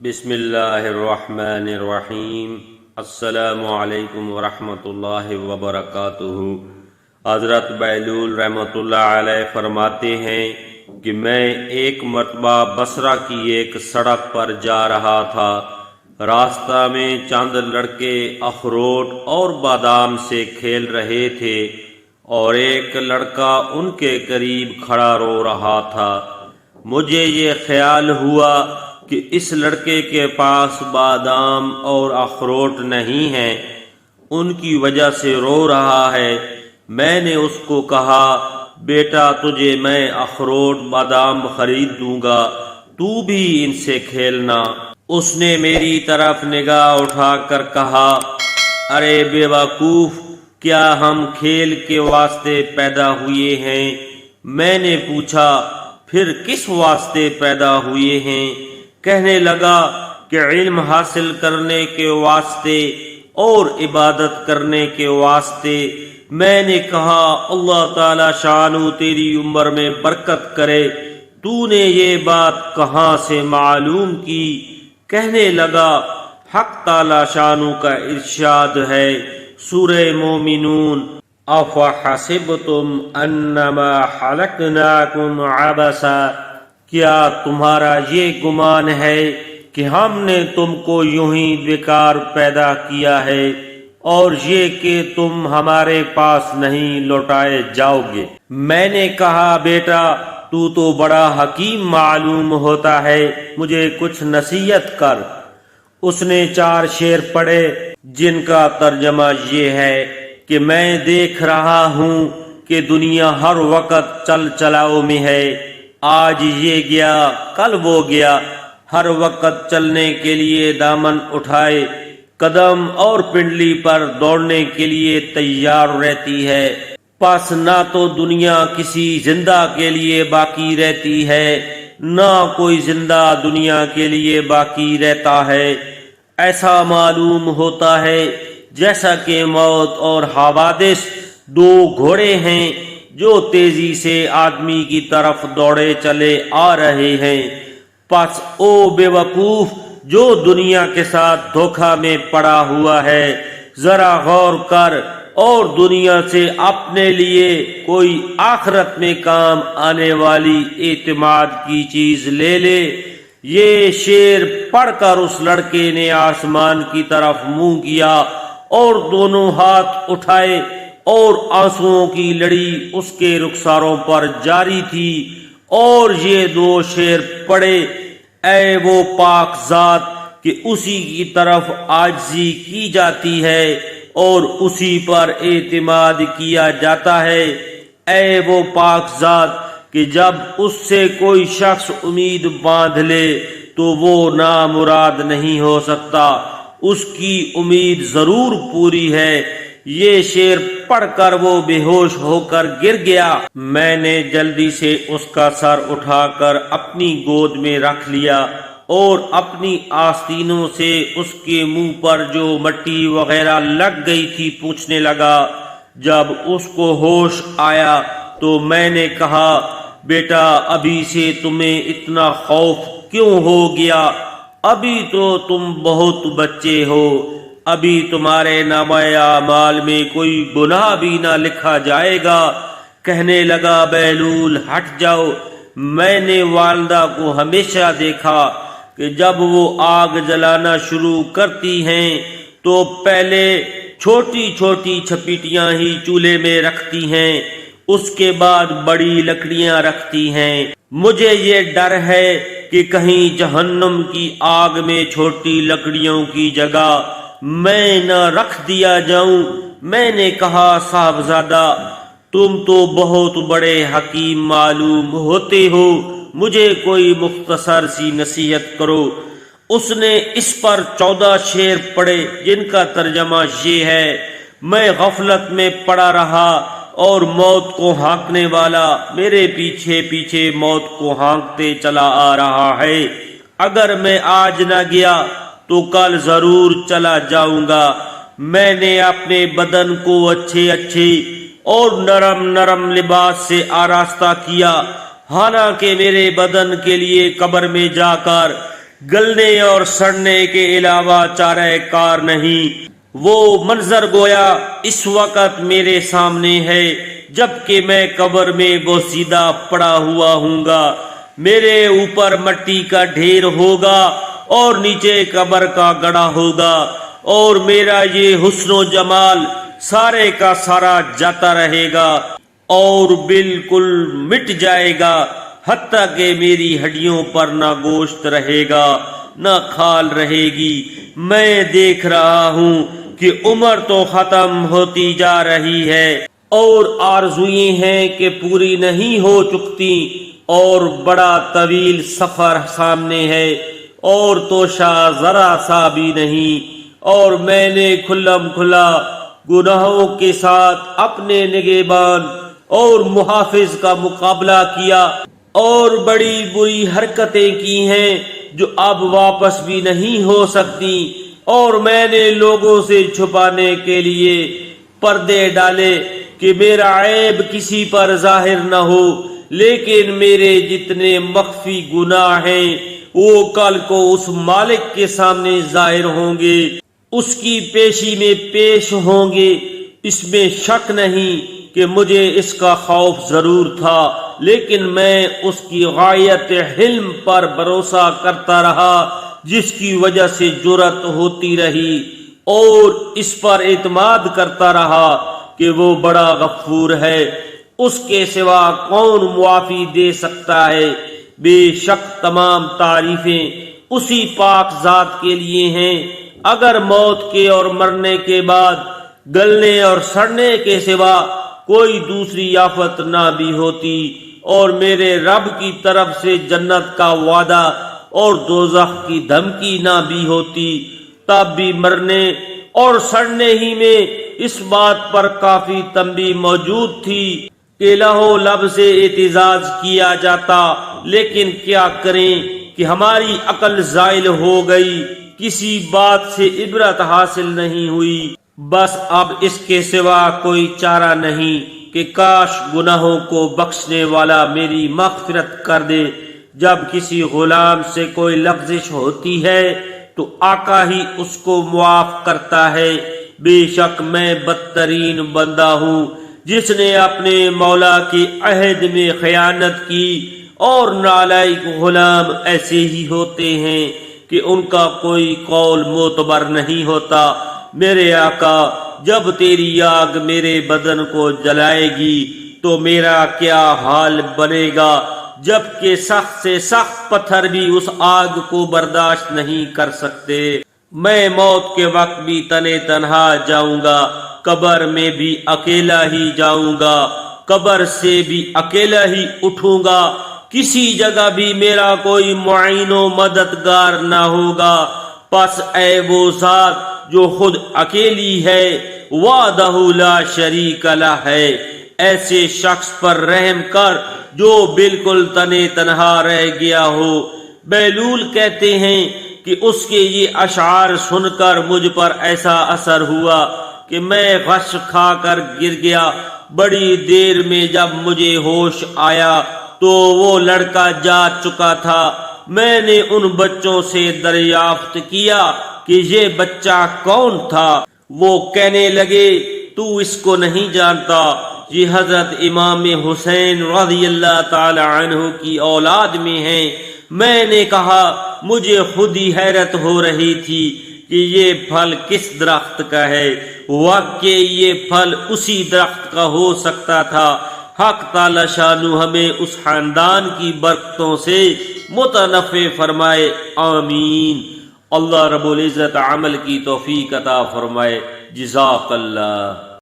بسم اللہ الرحمن الرحیم۔ السلام علیکم ورحمۃ اللہ وبرکاتہ۔ حضرت بہلول رحمۃ اللہ علیہ فرماتے ہیں کہ میں ایک مرتبہ بصرہ کی ایک سڑک پر جا رہا تھا۔ راستہ میں چند لڑکے اخروٹ اور بادام سے کھیل رہے تھے اور ایک لڑکا ان کے قریب کھڑا رو رہا تھا۔ مجھے یہ خیال ہوا کہ اس لڑکے کے پاس بادام اور اخروٹ نہیں ہیں، ان کی وجہ سے رو رہا ہے۔ میں نے اس کو کہا، بیٹا تجھے میں اخروٹ بادام خرید دوں گا، تو بھی ان سے کھیلنا۔ اس نے میری طرف نگاہ اٹھا کر کہا، ارے بے وقوف، کیا ہم کھیل کے واسطے پیدا ہوئے ہیں؟ میں نے پوچھا، پھر کس واسطے پیدا ہوئے ہیں؟ کہنے لگا کہ علم حاصل کرنے کے واسطے اور عبادت کرنے کے واسطے۔ میں نے کہا، اللہ تعالی شانہ تیری عمر میں برکت کرے، تو نے یہ بات کہاں سے معلوم کی؟ کہنے لگا، حق تعالی شانہ کا ارشاد ہے سورہ مومنون، افحسبتم انما خلقناکم عبثا، کیا تمہارا یہ گمان ہے کہ ہم نے تم کو یوں ہی بیکار پیدا کیا ہے اور یہ کہ تم ہمارے پاس نہیں لوٹائے جاؤ گے؟ میں نے کہا، بیٹا تو بڑا حکیم معلوم ہوتا ہے، مجھے کچھ نصیحت کر۔ اس نے 4 شعر پڑھے جن کا ترجمہ یہ ہے کہ میں دیکھ رہا ہوں کہ دنیا ہر وقت چل چلاؤ میں ہے، آج یہ گیا کل وہ گیا، ہر وقت چلنے کے لیے دامن اٹھائے، قدم اور پنڈلی پر دوڑنے کے لیے تیار رہتی ہے۔ پس نہ تو دنیا کسی زندہ کے لیے باقی رہتی ہے، نہ کوئی زندہ دنیا کے لیے باقی رہتا ہے۔ ایسا معلوم ہوتا ہے جیسا کہ موت اور حوادث 2 گھوڑے ہیں جو تیزی سے آدمی کی طرف دوڑے چلے آ رہے ہیں۔ پس او بے وقوف جو دنیا کے ساتھ دھوکہ میں پڑا ہوا ہے، ذرا غور کر اور دنیا سے اپنے لیے کوئی آخرت میں کام آنے والی اعتماد کی چیز لے لے۔ یہ شعر پڑھ کر اس لڑکے نے آسمان کی طرف منہ کیا اور دونوں ہاتھ اٹھائے اور آنسوؤں کی لڑی اس کے رخساروں پر جاری تھی، اور یہ 2 شعر پڑھے، اے وہ پاک ذات کہ اسی کی طرف عاجزی کی جاتی ہے اور اسی پر اعتماد کیا جاتا ہے۔ اے وہ پاک ذات کہ جب اس سے کوئی شخص امید باندھ لے تو وہ نامراد نہیں ہو سکتا، اس کی امید ضرور پوری ہے۔ یہ شعر پڑھ کر وہ بے ہوش ہو کر گر گیا۔ میں نے جلدی سے اس کا سر اٹھا کر اپنی گود میں رکھ لیا اور اپنی آستینوں سے اس کے منہ پر جو مٹی وغیرہ لگ گئی تھی پوچھنے لگا۔ جب اس کو ہوش آیا تو میں نے کہا، بیٹا ابھی سے تمہیں اتنا خوف کیوں ہو گیا؟ ابھی تو تم بہت بچے ہو، ابھی تمہارے نامہ اعمال میں کوئی گناہ بھی نہ لکھا جائے گا۔ کہنے لگا، بہلول ہٹ جاؤ، میں نے والدہ کو ہمیشہ دیکھا کہ جب وہ آگ جلانا شروع کرتی ہیں تو پہلے چھوٹی چھوٹی چھپیٹیاں ہی چولہے میں رکھتی ہیں، اس کے بعد بڑی لکڑیاں رکھتی ہیں۔ مجھے یہ ڈر ہے کہ کہیں جہنم کی آگ میں چھوٹی لکڑیوں کی جگہ میں نہ رکھ دیا جاؤں۔ میں نے کہا، صاحبزادہ تم تو بہت بڑے حکیم معلوم ہوتے ہو، مجھے کوئی مختصر سی نصیحت کرو۔ اس نے اس پر 14 شعر پڑھے جن کا ترجمہ یہ ہے، میں غفلت میں پڑا رہا اور موت کو ہانکنے والا میرے پیچھے پیچھے موت کو ہانکتے چلا آ رہا ہے۔ اگر میں آج نہ گیا تو کل ضرور چلا جاؤں گا۔ میں نے اپنے بدن کو اچھے اچھے اور نرم نرم لباس سے آراستہ کیا، حالانکہ میرے بدن کے لیے قبر میں جا کر گلنے اور سڑنے کے علاوہ چارہ کار نہیں۔ وہ منظر گویا اس وقت میرے سامنے ہے جبکہ میں قبر میں بوسیدہ پڑا ہوا ہوں گا۔ میرے اوپر مٹی کا ڈھیر ہوگا اور نیچے قبر کا گڑھا ہوگا، اور میرا یہ حسن و جمال سارے کا سارا جاتا رہے گا اور بالکل مٹ جائے گا، حتیٰ کہ میری ہڈیوں پر نہ گوشت رہے گا نہ کھال رہے گی۔ میں دیکھ رہا ہوں کہ عمر تو ختم ہوتی جا رہی ہے اور آرزوئیں ہیں کہ پوری نہیں ہو چکتی، اور بڑا طویل سفر سامنے ہے اور توشہ ذرا سا بھی نہیں، اور میں نے کھلم کھلا گناہوں کے ساتھ اپنے نگہبان اور محافظ کا مقابلہ کیا اور بڑی بری حرکتیں کی ہیں جو اب واپس بھی نہیں ہو سکتی، اور میں نے لوگوں سے چھپانے کے لیے پردے ڈالے کہ میرا عیب کسی پر ظاہر نہ ہو، لیکن میرے جتنے مخفی گناہ ہیں وہ کل کو اس مالک کے سامنے ظاہر ہوں گے، اس کی پیشی میں پیش ہوں گے۔ اس میں شک نہیں کہ مجھے اس کا خوف ضرور تھا، لیکن میں اس کی غایت حلم پر بھروسہ کرتا رہا، جس کی وجہ سے جرأت ہوتی رہی، اور اس پر اعتماد کرتا رہا کہ وہ بڑا غفور ہے، اس کے سوا کون معافی دے سکتا ہے۔ بے شک تمام تعریفیں اسی پاک ذات کے لیے ہیں۔ اگر موت کے اور مرنے کے بعد گلنے اور سڑنے کے سوا کوئی دوسری آفت نہ بھی ہوتی، اور میرے رب کی طرف سے جنت کا وعدہ اور دوزخ کی دھمکی نہ بھی ہوتی، تب بھی مرنے اور سڑنے ہی میں اس بات پر کافی تنبیہ موجود تھی کہ لہو لب سے اعتزاز کیا جاتا، لیکن کیا کریں کہ ہماری عقل زائل ہو گئی، کسی بات سے عبرت حاصل نہیں ہوئی۔ بس اب اس کے سوا کوئی چارہ نہیں کہ کاش گناہوں کو بخشنے والا میری مغفرت کر دے۔ جب کسی غلام سے کوئی لغزش ہوتی ہے تو آقا ہی اس کو معاف کرتا ہے۔ بے شک میں بدترین بندہ ہوں جس نے اپنے مولا کے عہد میں خیانت کی، اور نالائق غلام ایسے ہی ہوتے ہیں کہ ان کا کوئی قول معتبر نہیں ہوتا۔ میرے آقا، جب تیری آگ میرے بدن کو جلائے گی تو میرا کیا حال بنے گا، جبکہ سخت سے سخت پتھر بھی اس آگ کو برداشت نہیں کر سکتے۔ میں موت کے وقت بھی تنے تنہا جاؤں گا، قبر میں بھی اکیلا ہی جاؤں گا، قبر سے بھی اکیلا ہی اٹھوں گا، کسی جگہ بھی میرا کوئی معین و مددگار نہ ہوگا۔ پس اے وہ ذات جو خود اکیلی ہے، وحدہ لا شریک لہ ہے، ایسے شخص پر رحم کر جو بالکل تنے تنہا رہ گیا ہو۔ بیلول کہتے ہیں کہ اس کے یہ اشعار سن کر مجھ پر ایسا اثر ہوا کہ میں غش کھا کر گر گیا۔ بڑی دیر میں جب مجھے ہوش آیا تو وہ لڑکا جا چکا تھا۔ میں نے ان بچوں سے دریافت کیا کہ یہ بچہ کون تھا؟ وہ کہنے لگے تو اس کو نہیں جانتا، یہ حضرت امام حسین رضی اللہ تعالی عنہ کی اولاد میں ہیں۔ میں نے کہا مجھے خود ہی حیرت ہو رہی تھی کہ یہ پھل کس درخت کا ہے، واقعی یہ پھل اسی درخت کا ہو سکتا تھا۔ حق تعالی شانہ ہمیں اس خاندان کی برکتوں سے متنفع فرمائے، آمین۔ اللہ رب العزت عمل کی توفیق عطا فرمائے۔ جزاک اللہ۔